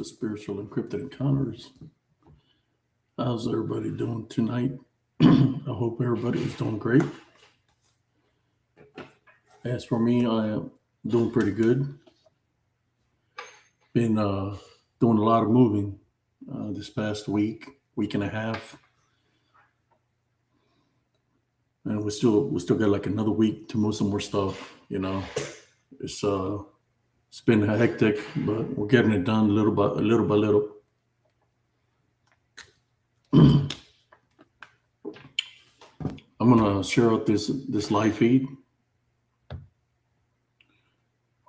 to Spiritual Encrypted Encounters. How's everybody doing tonight? I hope everybody is doing great. As for me, I am doing pretty good. Been doing a lot of moving this past week and a half, and we still got like another week to move some more stuff. It's it's been hectic, but we're getting it done little by little. I'm gonna share out this live feed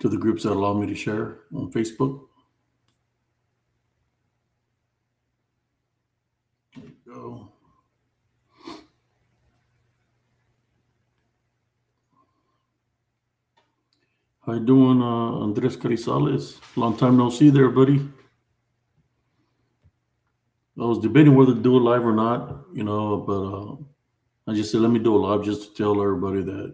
to the groups that allow me to share on Facebook. There you go. How you doing, Andres Carizales? Long time no see there, buddy. I was debating whether to do it live or not, but I just said let me do it live just to tell everybody that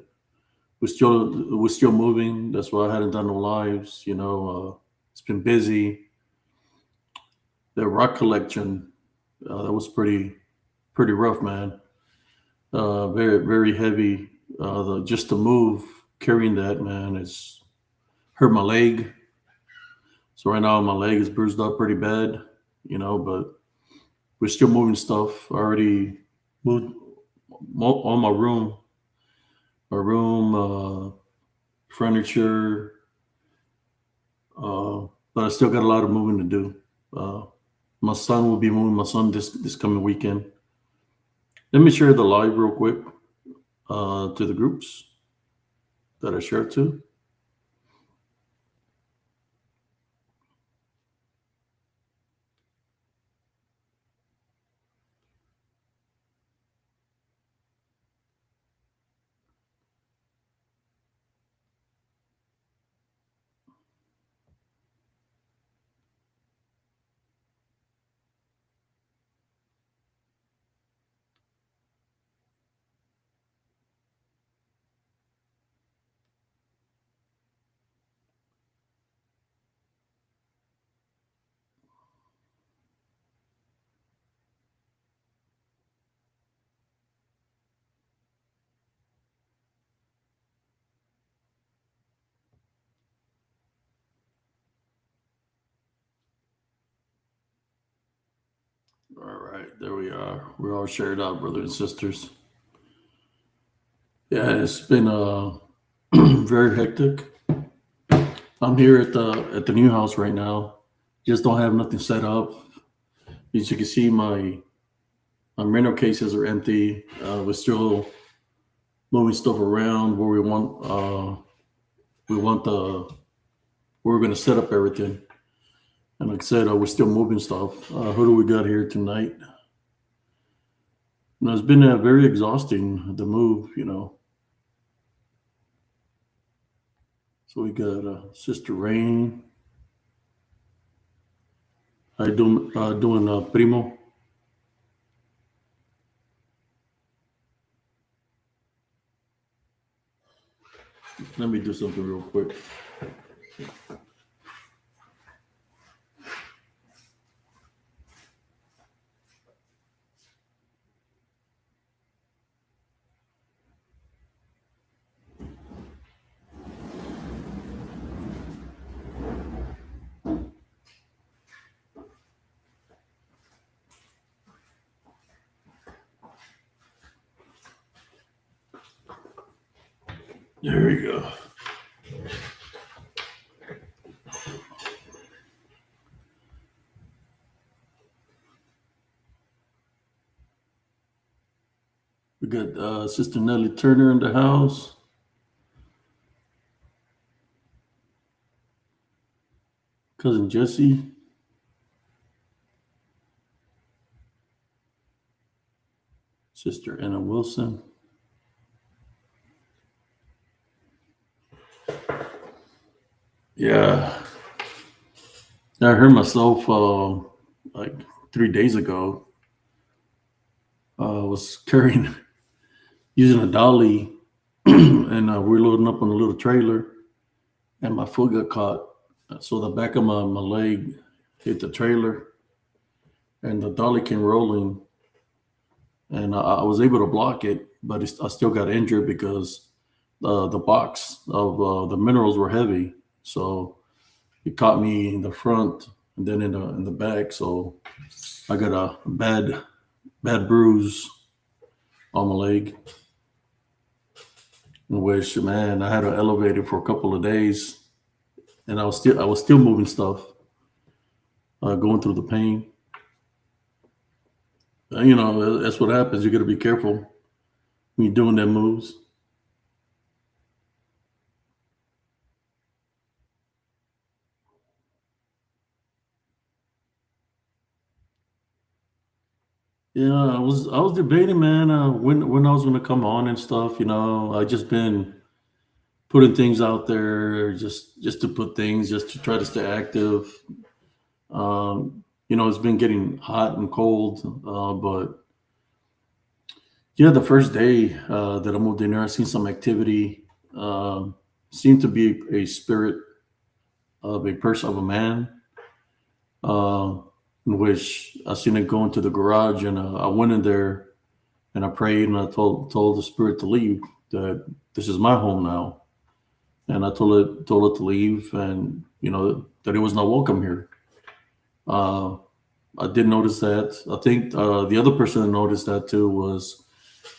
we're still moving. That's why I hadn't done no lives. It's been busy. The rock collection that was pretty rough, man. Very very heavy. Just to move carrying that, man, it's hurt my leg. So right now my leg is bruised up pretty bad. But we're still moving stuff. I already moved all my room, furniture, but I still got a lot of moving to do. Uh, my son will be moving. My son this coming weekend. Let me share the live real quick to the groups that I shared to. All right, there we are. We're all shared out, brothers and sisters. Yeah, it's been very hectic. I'm here at the new house right now. Just don't have nothing set up. As you can see, my rental cases are empty. We're still moving stuff around where we want the where we're gonna set up everything. And like I said, we're still moving stuff. Who do we got here tonight? It's been very exhausting the move. So we got Sister Rain. How you doing, Primo? Let me do something real quick. There we go. We got Sister Nellie Turner in the house. Cousin Jesse. Sister Anna Wilson. Yeah, I heard myself like 3 days ago. I was carrying, using a dolly, and we're loading up on a little trailer, and my foot got caught. So the back of my leg hit the trailer, and the dolly came rolling, and I was able to block it, but I still got injured because the box of the minerals were heavy, so it caught me in the front and then in the back. So I got a bad bruise on my leg, in which, man, I had to elevate it for a couple of days, and I was still moving stuff, going through the pain. That's what happens. You got to be careful when you're doing them moves. Yeah, I was debating, man, when I was gonna come on and stuff. I just been putting things out there, just to put things, just to try to stay active. It's been getting hot and cold, but yeah, the first day that I moved in there, I seen some activity. Seemed to be a spirit of a person, of a man, uh, in which I seen it go into the garage, and I went in there and I prayed, and I told the spirit to leave. That this is my home now, and I told it to leave, and that it was not welcome here. Uh, I did notice that. I think the other person that noticed that too was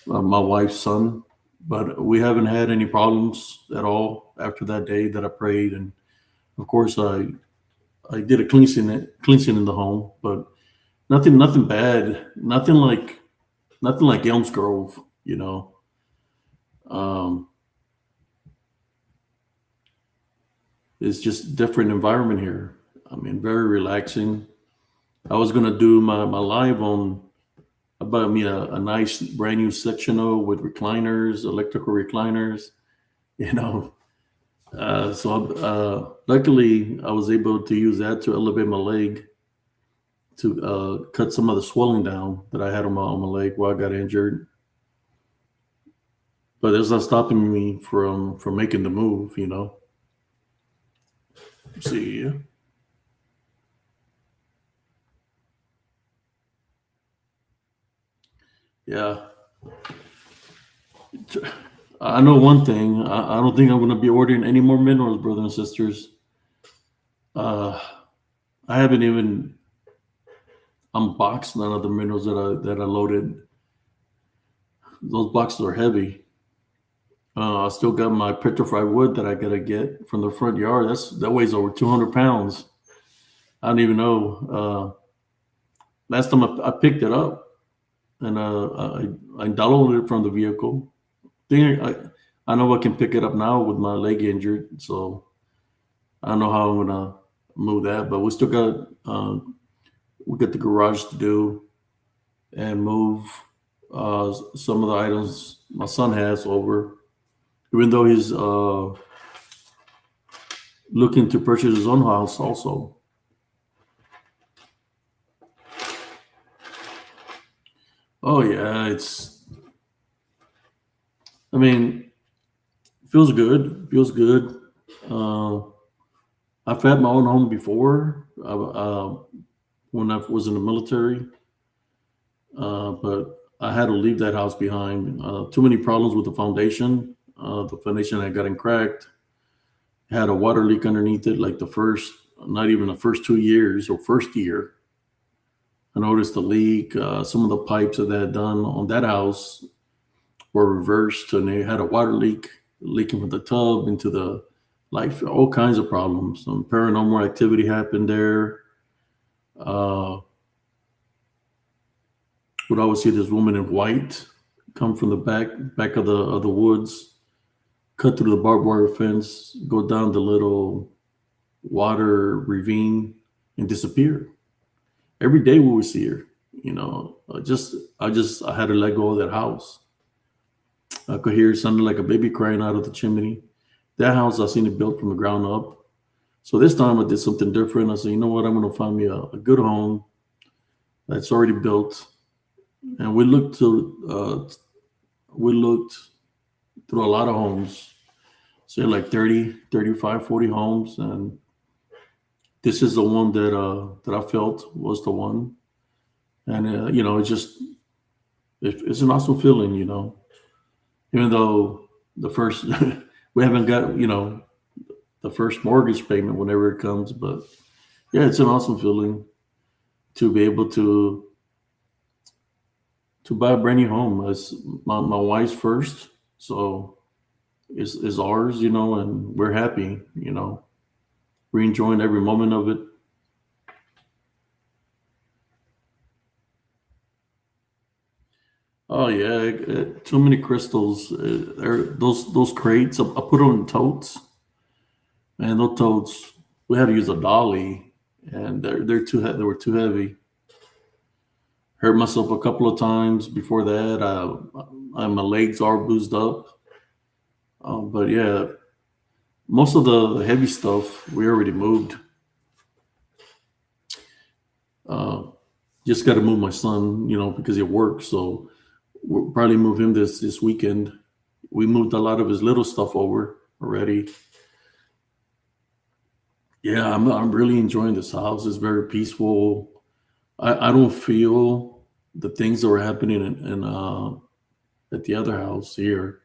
my wife's son, but we haven't had any problems at all after that day that I prayed. And of course, I did a cleansing in the home, but nothing bad, nothing like Elms Grove. Um, it's just different environment here. I mean, very relaxing. I was gonna do my live on. I bought me a nice brand new sectional with recliners, electrical recliners. You know, so luckily I was able to use that to elevate my leg to cut some of the swelling down that I had on my leg while I got injured. But it's not stopping me from making the move. See, yeah, I know one thing. I don't think I'm going to be ordering any more minerals, brothers and sisters. Uh, I haven't even unboxed none of the minerals that I loaded. Those boxes are heavy. I still got my petrified wood that I gotta get from the front yard. That weighs over 200 pounds. I don't even know. Last time I picked it up, and I downloaded it from the vehicle. I know I can pick it up now with my leg injured, so I don't know how I'm gonna move that. But we got the garage to do and move some of the items my son has over. Even though he's looking to purchase his own house, also. Oh yeah, I mean, feels good. Feels good. Uh, I've had my own home before when I was in the military, but I had to leave that house behind. Too many problems with the foundation. The foundation had gotten cracked. Had a water leak underneath it. Like not even the first 2 years or first year, I noticed the leak. Some of the pipes that they had done on that house were reversed, and they had a water leak leaking from the tub into the like all kinds of problems. Some paranormal activity happened there. Uh, would always see this woman in white come from the back of the woods, cut through the barbed wire fence, go down the little water ravine, and disappear. Every day we would see her. I had to let go of that house. I could hear it sounded like a baby crying out of the chimney. That house, I seen it built from the ground up. So this time I did something different. I said, you know what? I'm going to find me a good home that's already built. And we looked through a lot of homes, say like 30, 35, 40 homes. And this is the one that I felt was the one, and you know, it's an awesome feeling, you know. Even though the first we haven't got, you know, the first mortgage payment whenever it comes, but yeah, it's an awesome feeling to be able to buy a brand new home. It's my wife's first, so it's ours, you know, and we're happy, you know. We're enjoying every moment of it. Oh yeah, too many crystals. Those crates. I put them in totes, and those totes. We had to use a dolly, and they were too heavy. Hurt myself a couple of times before that. My legs are bruised up. But yeah, most of the heavy stuff we already moved. Uh, just got to move my son, you know, because he works. So we'll probably move him this weekend. We moved a lot of his little stuff over already. Yeah, I'm really enjoying this house. It's very peaceful. I don't feel the things that were happening in at the other house here.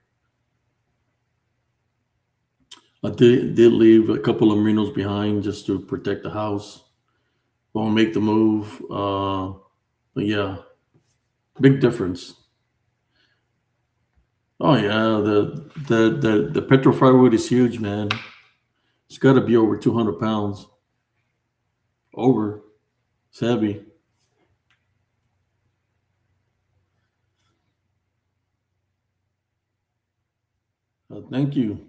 I did leave a couple of merinos behind just to protect the house. Won't make the move. But yeah, big difference. Oh yeah, the petrol firewood is huge, man. It's got to be over 200 pounds. Over. It's heavy. Thank you.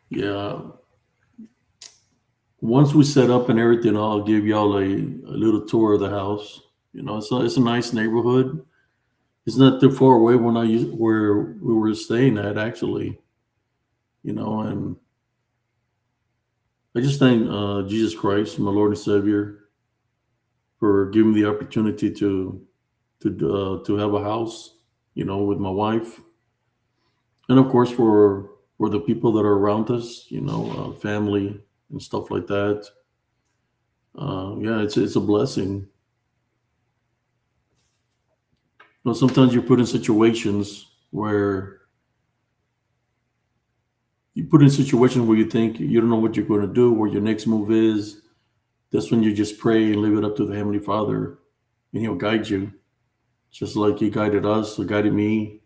Yeah. Once we set up and everything, I'll give y'all a little tour of the house. You know, it's a nice neighborhood. It's not too far away where we were staying at actually. You know, and I just thank Jesus Christ, my Lord and Savior, for giving me the opportunity to have a house. You know, with my wife, and of course for the people that are around us. You know, family and stuff like that. Yeah, it's a blessing. You know, sometimes you're put in situations where you think you don't know what you're going to do, where your next move is. That's when you just pray and leave it up to the Heavenly Father, and He'll guide you, just like He guided us or guided me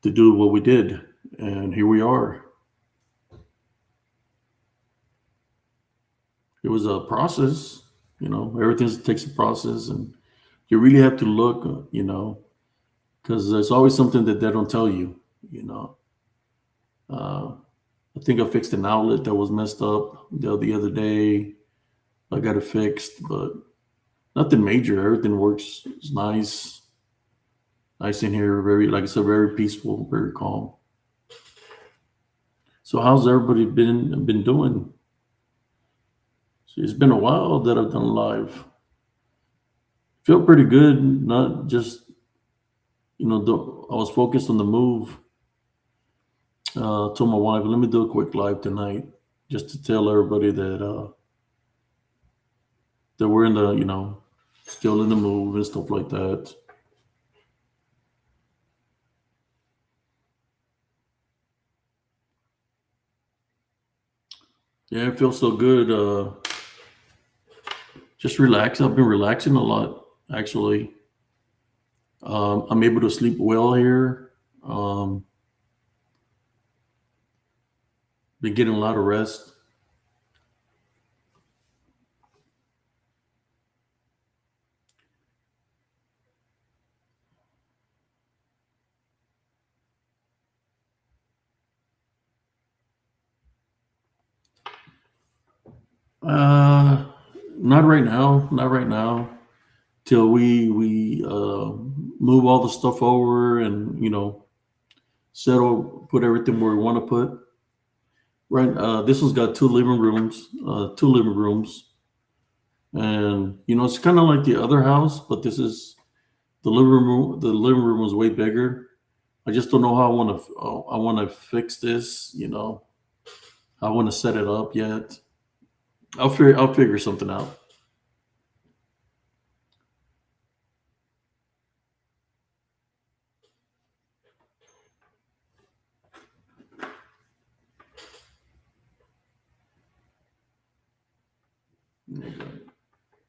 to do what we did. And here we are. It was a process, you know, everything takes a process, and you really have to look, you know, because there's always something that they don't tell you, you know. Uh, I think I fixed an outlet that was messed up the other day. I got it fixed, but nothing major. Everything works. It's nice in here. Very, like I said, very peaceful, very calm. So how's everybody been doing? See, it's been a while that I've done live. Feel pretty good. Not just I was focused on the move. Told my wife, let me do a quick live tonight, just to tell everybody that we're in the still in the move and stuff like that. Yeah, it feels so good. Just relax. I've been relaxing a lot actually. I'm able to sleep well here. Um, been getting a lot of rest. Uh, not right now. Not right now. Till we move all the stuff over and settle, put everything where we want to put. Right. This one's got two living rooms, and it's kind of like the other house, but this is the living room. The living room was way bigger. I just don't know how I want to fix this. I want to set it up yet. I'll figure something out.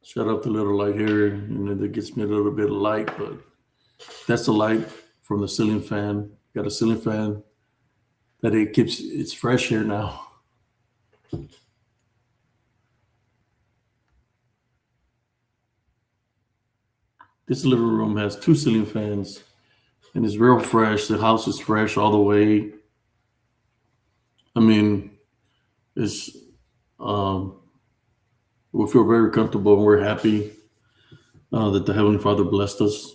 Shut up the little light here, and then it gets me a little bit of light, but that's the light from the ceiling fan. Got a ceiling fan that it keeps it's fresh here now. This little room has two ceiling fans, and it's real fresh. The house is fresh all the way. I mean, it's um, we feel very comfortable and we're happy that the Heavenly Father blessed us.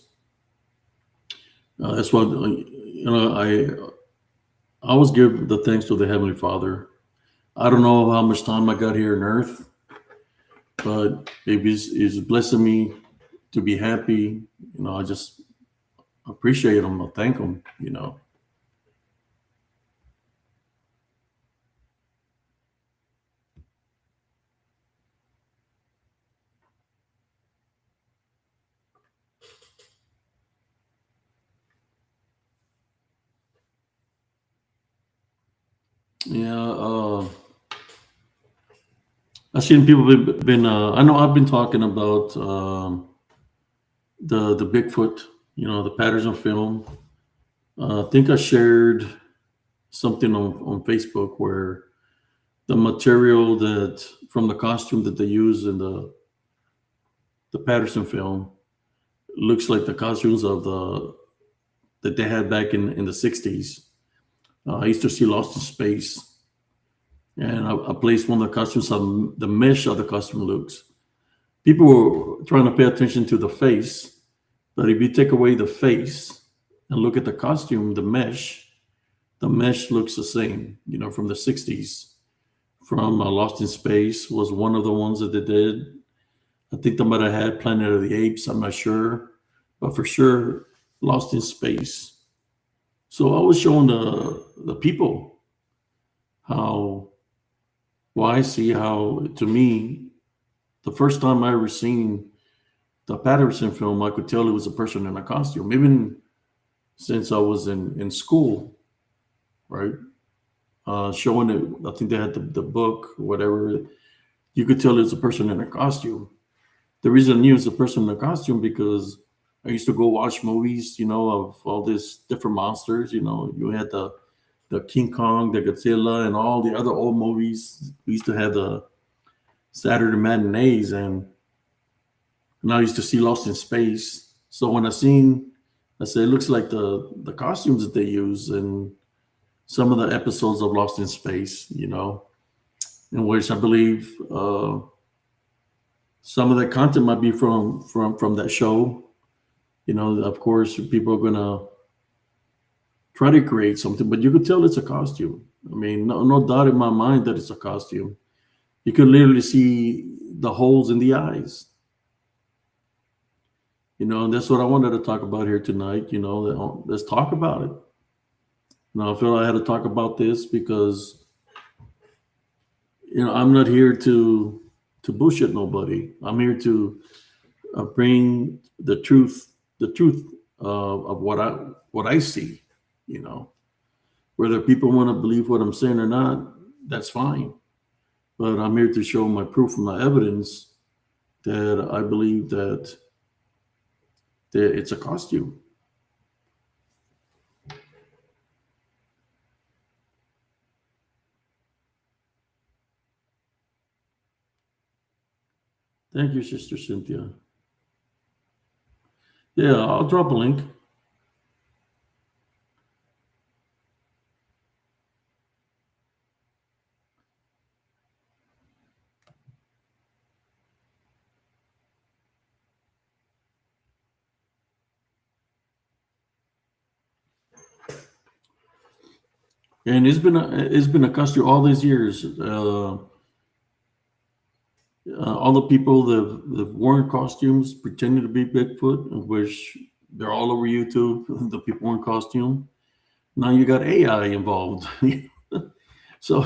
That's why I always give the thanks to the Heavenly Father. I don't know how much time I got here on Earth, but it's blessing me to be happy. I just appreciate Him. I thank Him. Yeah. I've seen people been. I know I've been talking about the Bigfoot. The Patterson film. I think I shared something on Facebook where the material that from the costume that they use in the Patterson film looks like the costumes of the that they had back in the 60s. I used to see Lost in Space, and I placed one of the costumes on the mesh of the costume looks. People were trying to pay attention to the face, but if you take away the face and look at the costume, the mesh looks the same, from the 60s. From Lost in Space was one of the ones that they did. I think they might have had Planet of the Apes, I'm not sure, but for sure, Lost in Space. So I was showing the people how, well, I see how, to me, the first time I ever seen the Patterson film, I could tell it was a person in a costume, even since I was in school, right? Showing it, I think they had the book, whatever. You could tell it's a person in a costume. The reason I knew it's a person in a costume because I used to go watch movies, of all these different monsters. You had the King Kong, the Godzilla, and all the other old movies. We used to have the Saturday matinees, and I used to see Lost in Space. So when I said it looks like the costumes that they use in some of the episodes of Lost in Space, in which I believe some of that content might be from that show. Of course, people are gonna try to create something, but you could tell it's a costume. I mean, no doubt in my mind that it's a costume. You could literally see the holes in the eyes. And that's what I wanted to talk about here tonight. Let's talk about it. I feel I had to talk about this because I'm not here to bullshit nobody. I'm here to bring the truth of what I see. You know, Whether people want to believe what I'm saying or not, that's fine. But I'm here to show my proof and my evidence that I believe that it's a costume. Thank you, Sister Cynthia. Yeah, I'll drop a link. And it's been a costume all these years. All the people that worn costumes pretending to be Bigfoot, which they're all over YouTube. The people wearing costume. Now you got AI involved. So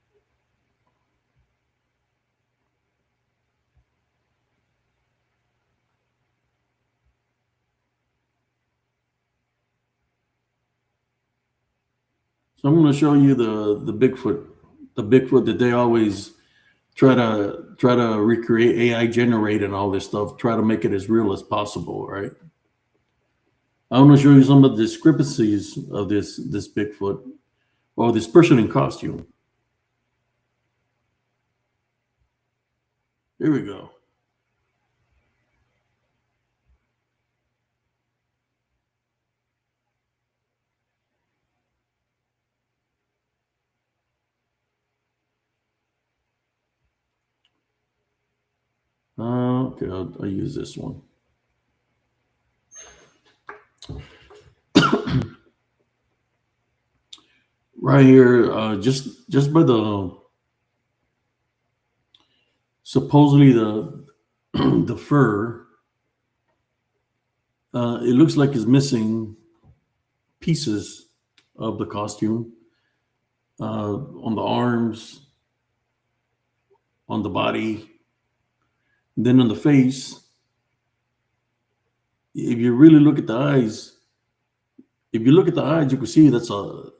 So I'm going to show you the Bigfoot that they always try to recreate, AI generate and all this stuff, try to make it as real as possible, right? I want to show you some of the discrepancies of this Bigfoot or this person in costume. Here we go. Okay, I'll use this one. Right here, just by the supposedly the the fur, it looks like it's missing pieces of the costume on the arms, on the body, then on the face. If you really look at the eyes, if you look at the eyes, you can see that's a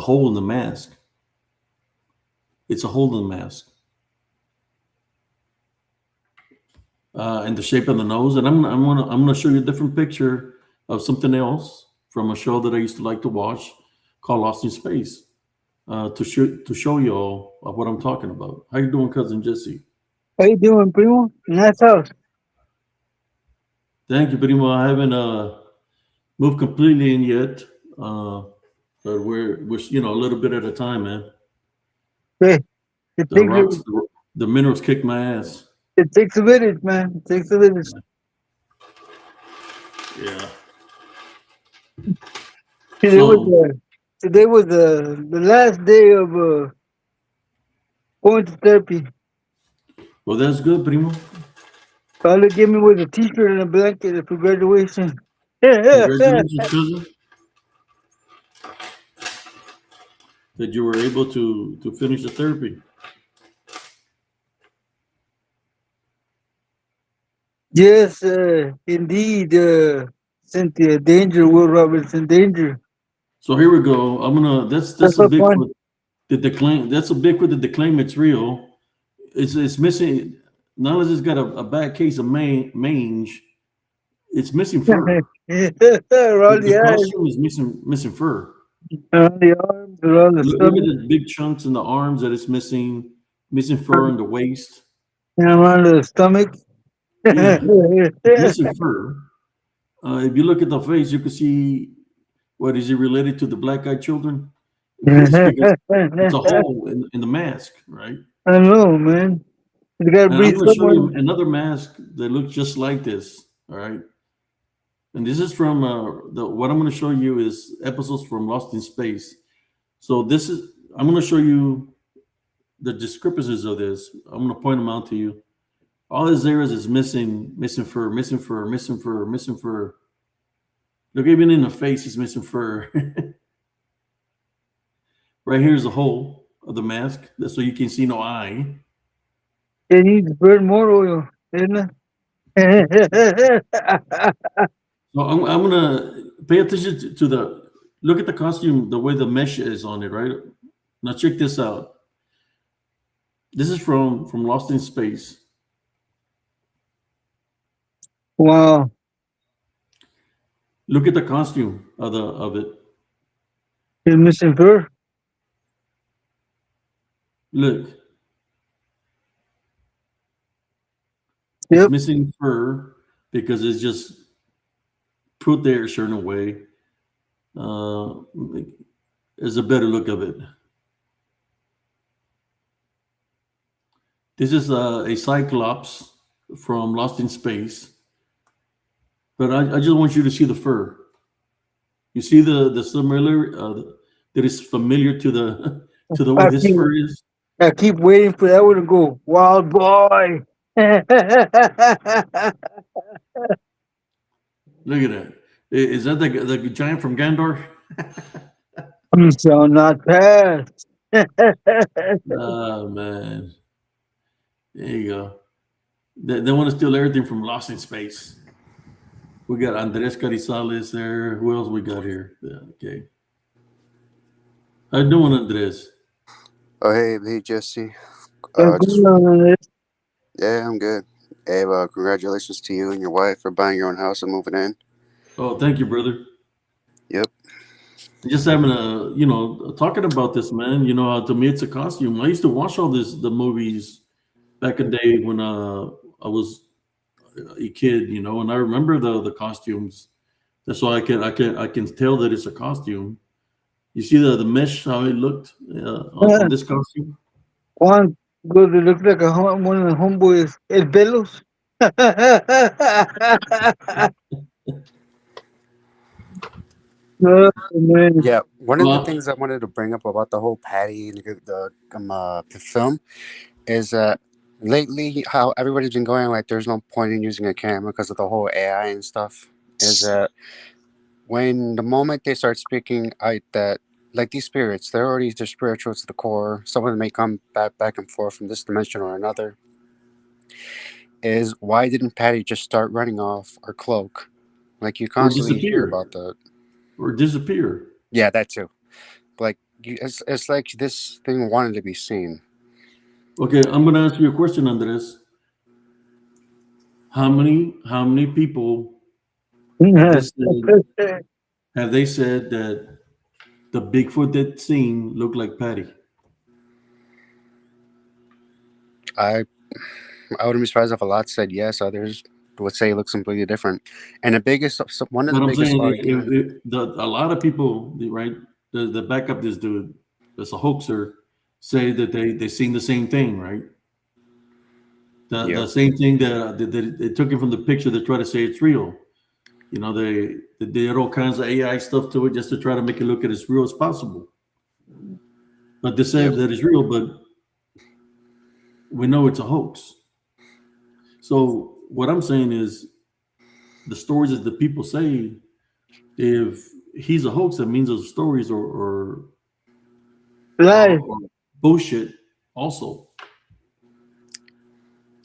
hole in the mask. It's a hole in the mask. And the shape of the nose. And I'm gonna show you a different picture of something else from a show that I used to like to watch called Lost in Space. To show you all of what I'm talking about. How you doing, cousin Jesse? How you doing, primo? Nice house. Thank you, Primo. I haven't moved completely in yet, uh, but we're a little bit at a time, man. Hey, it The takes rocks, the minerals kick my ass. it takes a village, man. It takes a village. Yeah. Today was So, today was the last day of going to therapy. well, that's good, Primo. All they gave me was a T-shirt and a blanket for graduation. Congratulations, cousin, that you were able to finish the therapy. Yes, indeed, Cynthia, danger, Will Robinson, danger. So here we go. I'm gonna. That's That's a so fun. Bigfoot that they claim. That's a Bigfoot that they claim it's real. It's missing. Not only has it got a bad case of mange, it's missing fur. Around The the eyes, costume is missing fur. around the arms, around the Look at stomach, the big chunks in the arms that it's missing fur in the waist. and around the stomach. Yeah, it's missing fur. If you look at the face, you can see what is it related to the black-eyed children? It's because it's a hole in the mask, right? I know, man. You gotta And I'm breathe going to show somewhere. you another mask that looks just like this. All right, and this is from what I'm going to show you is episodes from Lost in Space. So I'm going to show you the discrepancies of this. I'm going to point them out to you. All this there is missing fur, missing fur, missing fur, missing fur. Look, even in the face, is missing fur. Right here's the hole of the mask, so you can see no eye. They need to burn more oil, isn't it? So I'm gonna pay attention to the look at the costume, the way the mesh is on it, right? Now check this out. This is from Lost in Space. Wow. Look at the costume of it. He's missing fur. Look, it's Yep. missing fur because it's just put there a certain way. Uh, there's a better look of it. This is a Cyclops from Lost in Space, but I just want you to see the fur. You see the similar that is familiar to the to the way I this keep, fur is. I keep waiting for that one to go. Wild boy. Look at that. Is that the giant from Gandor? You shall not pass. Oh man, there you go. They want to steal everything from Lost in Space. We got Andres Carizales there. Who else we got here? Yeah, okay. How you doing, Andres? Oh, hey, Jesse. What's Just going on, Ed? yeah, I'm good. Hey, congratulations to you and your wife for buying your own house and moving in. Oh, thank you, brother. Yep. Just having talking about this, man. You know, to me, it's a costume. I used to watch all the movies back in the day when I was a kid, and I remember the costumes. That's why I can tell that it's a costume. You see the mesh how it looked on this costume. Juan, good. It looks like one of the homeboys. El Pelos. Oh, man. Yeah. One of the Well, things I wanted to bring up about the whole Patty and the film is that lately how everybody's been going like there's no point in using a camera because of the whole AI and stuff. Is that when the moment they start speaking, I that like these spirits, they're spiritual to the core. Some of them may come back and forth from this dimension or another. Is why didn't Patty just start running off or cloak? Like you or constantly hear disappear, about that. or disappear. Yeah, that too. Like it's like this thing wanted to be seen. Okay, I'm gonna ask you a question, Andres. How many people have Yeah. this have they said that the Bigfoot that seen looked like Patty? I I wouldn't be surprised if a lot said yes. Others would say it looks completely different. And the biggest one of the But I'm biggest saying argument. a lot of people, right, the back up this dude, that's a hoaxer, say that they seen the same thing, right? The Yep. same thing that they took it from the picture to try to say it's real. They did all kinds of AI stuff to it just to try to make it look as real as possible. But they Yep. said that it's real, but we know it's a hoax. So what I'm saying is the stories that the people say, if he's a hoax, that means those stories Live. are bullshit. Also,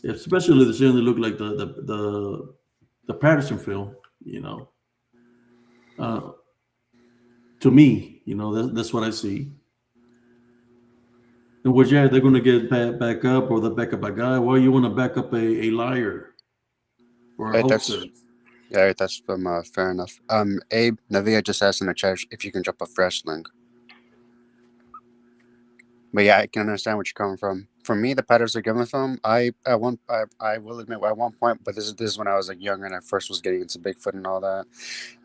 especially the saying they look like the Patterson film. Uh, to me, that's what I see. And what, yeah, they're going to get back up, or the back up a guy. Why you want to back up a liar or a Right, hoaxer? that's fair enough. Abe Navia just asked in the chat if you can drop a fresh link. But yeah, I can understand what you're coming from. For me, the Patterson Gimlin film, I will admit at one point, but this is when I was like younger and I first was getting into Bigfoot and all that.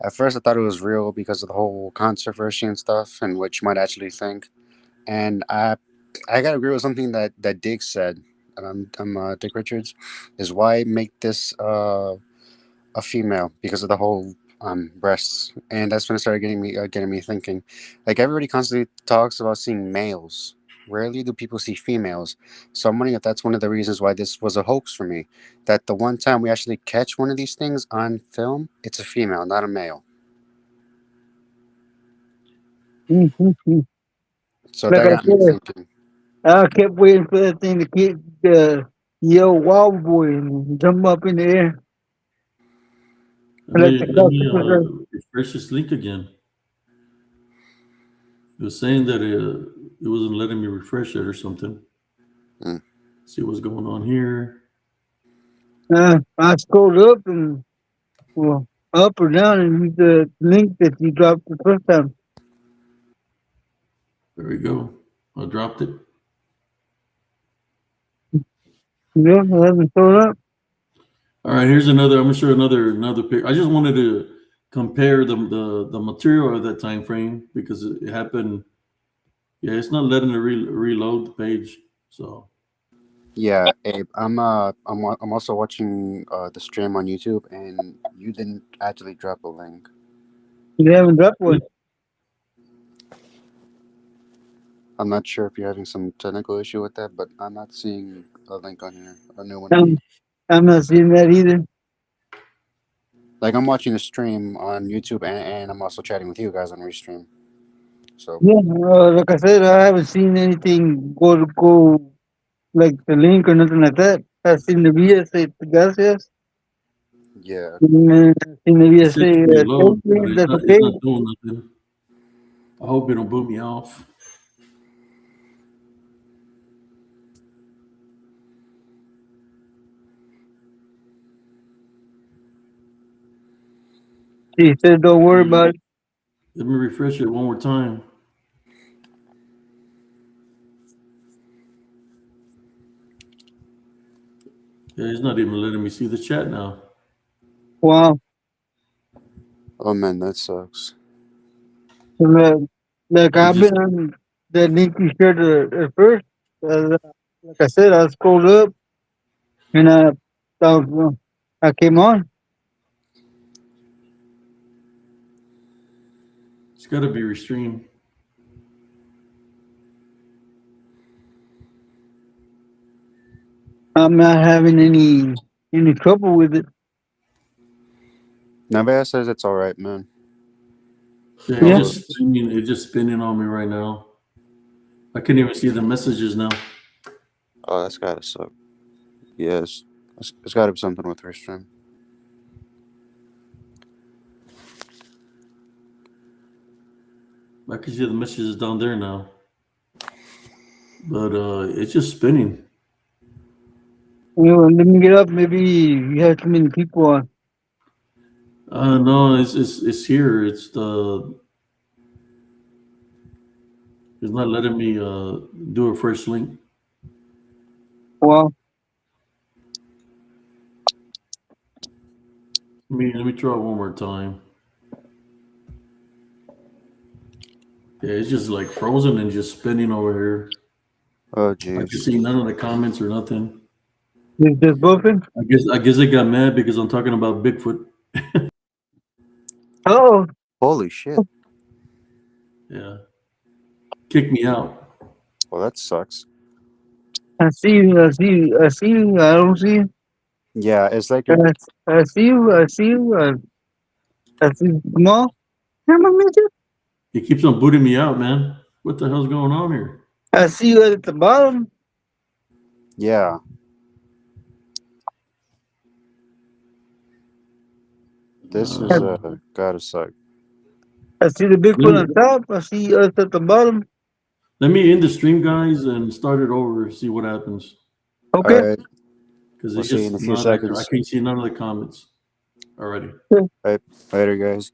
At first, I thought it was real because of the whole controversy and stuff, and what you might actually think. And I gotta agree with something that Dick said. And I'm Dick Richards, is why make this a female because of the whole breasts, and that's when it started getting me thinking. Like everybody constantly talks about seeing males. Rarely do people see females. So I'm wondering if that's one of the reasons why this was a hoax for me. That the one time we actually catch one of these things on film, it's a female, not a male. So Like that I got me said, thinking. I kept waiting for that thing to get yell wow boy and jump up in the air. Let Like me the let me costume. refresh this link again. It was saying that it wasn't letting me refresh it or something. Mm. See what's going on here. I scrolled up and well, up or down and use the link that you dropped the first time. There we go. I dropped it. You know, I haven't showed up. All right, here's another. I'm gonna show another pic. I just wanted to compare the material of that time frame because it happened. Yeah, it's not letting it reload the page. So Yeah, Abe. I'm also watching the stream on YouTube, and you didn't actually drop a link. You haven't dropped one. I'm not sure if you're having some technical issue with that, but I'm not seeing a link on here, a new one. I I'm, mean, I'm not seeing that either. like I'm watching the stream on YouTube, and I'm also chatting with you guys on Restream. So Yeah, like I said, I haven't seen anything go like the link or nothing like that. I've seen the VSA gracias. yeah, And I've seen the it said VSA to reload, thank but you. That's it's okay. not doing nothing. I hope it don't boot me off. He said, "Don't worry about it." Let me refresh it one more time. Yeah, he's not even letting me see the chat now. Wow. Oh man, that sucks. Like I've been on that link you shared at first. Like I said, I scrolled up and I came on. It's got to be Restream. I'm not having any trouble with it. Nabea says it's all right, man. Yeah, Yeah. it's just spinning on me right now. I can't even see the messages now. Oh, that's gotta suck. Yes, it's gotta be something with Restream. I can see the messages down there now. But it's just spinning. Let me get up. Maybe you have too many people on. No, it's here. It's not letting me do a fresh link. Wow. Let me try it one more time. Yeah, it's just like frozen and just spinning over here. Oh I can jeez. see none of the comments or nothing. Is this buffing? I guess they got mad because I'm talking about Bigfoot. Oh, Holy shit. Yeah, kick me out. Well, that sucks. I see you. I see you. I see you. I don't see you. Yeah, it's like I see you. I see you. I see you. No. Come on, Mitchell. He keeps on booting me out, man. What the hell's going on here? I see you at the bottom. yeah. This is Uh, gotta suck. I see the big let, one on me, top. I see us at the bottom. let me end the stream, guys, and start it over. See what happens. All Okay. right, Because we'll it's see you in a just few not. I seconds. can't see none of the comments already. All right, later, guys.